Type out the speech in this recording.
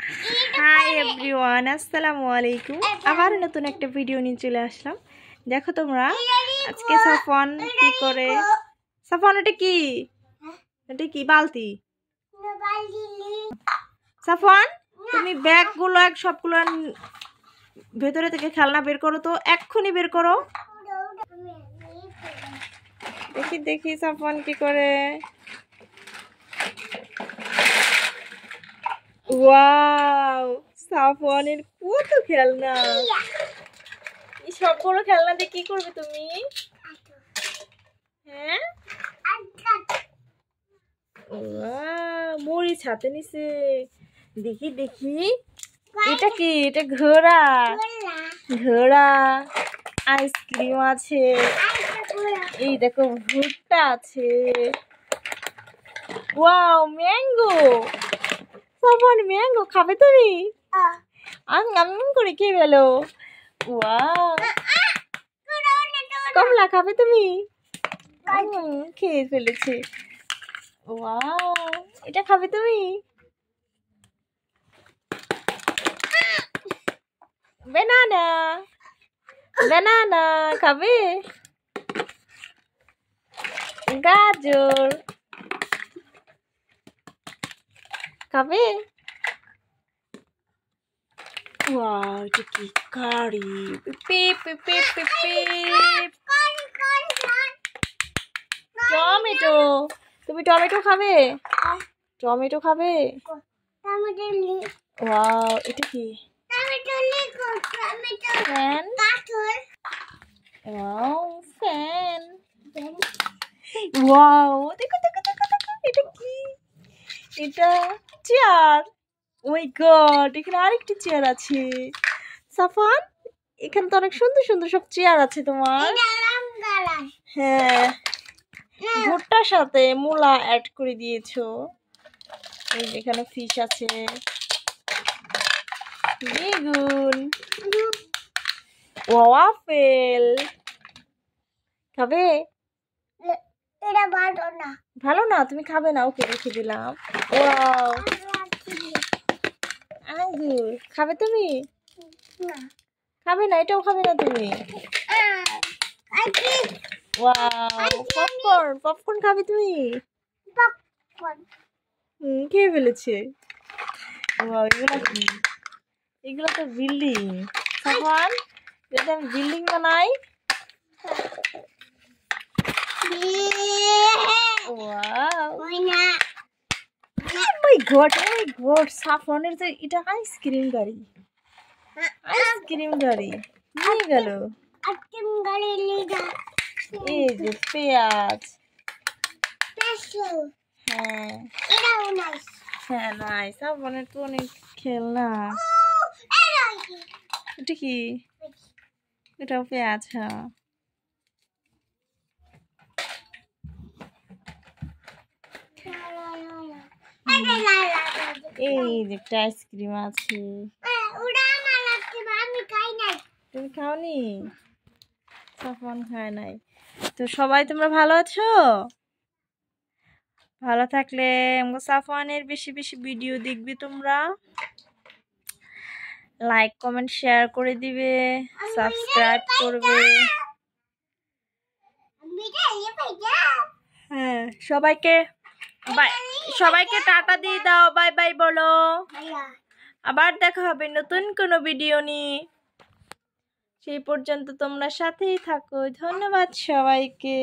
Hi everyone, আসসালামু আলাইকুম। আবার নতুন একটা ভিডিও নিয়ে চলে আসলাম। দেখো তোমরা আজকে সাফওয়ান কি করে। সাফওয়ান এটা কি? এটা কি বালতি? সাফওয়ান তুমি ব্যাগগুলো সবগুলো ভেতরে থেকে খেলনা বের করো তো, এক্ষুনি বের করো। দেখি দেখি সাফওয়ান কি করে। ওয়াও, সাফওয়ানের কত খেলনা। এই সবগুলো খেলনা দিয়ে কি করবে তুমি? হ্যাঁ, মরিচ হাতে নিছে। দেখি দেখি, এটা কি? এটা ঘোড়া। ঘোড়া, আইসক্রিম আছে, এই দেখো ভুট্টা আছে। Wow, mango. সাফওয়ান ম্যাঙ্গো খাবে তুমি? আম করে খেয়ে গেলো। ওয়াও, কমলা খাবে তুমি? খেয়ে ফেলেছে। ওয়াও, এটা খাবে তুমি? বেনানা, বেনানা খাবে? গাজর খাবে? ওয়াও, এটা কি কারি? পিপ পিপ পিপ পিপ পিপ। টমেটো, তুমি টমেটো খাবে? টমেটো খাবে? ওয়াও, এটা কি? ফ্যান। Wow, fan. ওয়াও, দেখো দেখো দেখো দেখো, এটা কি? এটা চেয়ার। ওই গড, এখানে আরেকটি চেয়ার আছে। সাফওয়ান, এখানে তো অনেক সুন্দর সুন্দর সব চেয়ার আছে তোমার। হ্যাঁ, ভুট্টার সাথে মূলা অ্যাড করে দিয়েছো। এই যেখানে ফিশ আছে, বেগুন, ওয়াফেল খাবে? এটা ভালো না। ভালো না, তুমি খাবে না। ওকে, রেখে দিলাম। ওয়াও, আঙ্গুর খাবে তুমি? খাবে না, এটাও খাবে না তুমি? Wow, popcorn. পপকর্ন খাবে তুমি? খেয়ে ফেলেছে। ওয়াও, এগুলো কি? এগুলো তো বিল্ডিং। সাফওয়ান, যদি আমি বিল্ডিং বানাই। ওয়াও, মাই গড, মাই গড, সাফওয়ানের যে এটা আইসক্রিম গাড়ি। আইসক্রিম গাড়ি নিয়ে গেল। এই যে পেঁয়াজ। হ্যাঁ, হ্যাঁ, নাই। সাফওয়ানের তো অনেক খেলনা। এটা কি? এটাও পেঁয়াজ। হ্যাঁ, এই যে একটা আইসক্রিম আছে। তুমি খাওনি? সাফওয়ান খায় নাই। তো সবাই তোমরা ভালো আছো? ভালো থাকলে আমাকে সাফওয়ানের বেশি বেশি ভিডিও দেখবে তোমরা। লাইক কমেন্ট শেয়ার করে দিবে, সাবস্ক্রাইব করবে। হ্যাঁ, সবাইকে টাটা দিয়ে দাও, বাই বাই বলো। আবার দেখা হবে নতুন কোনো ভিডিও নিয়ে। সেই পর্যন্ত তোমরা সাথেই থাকো। ধন্যবাদ সবাইকে।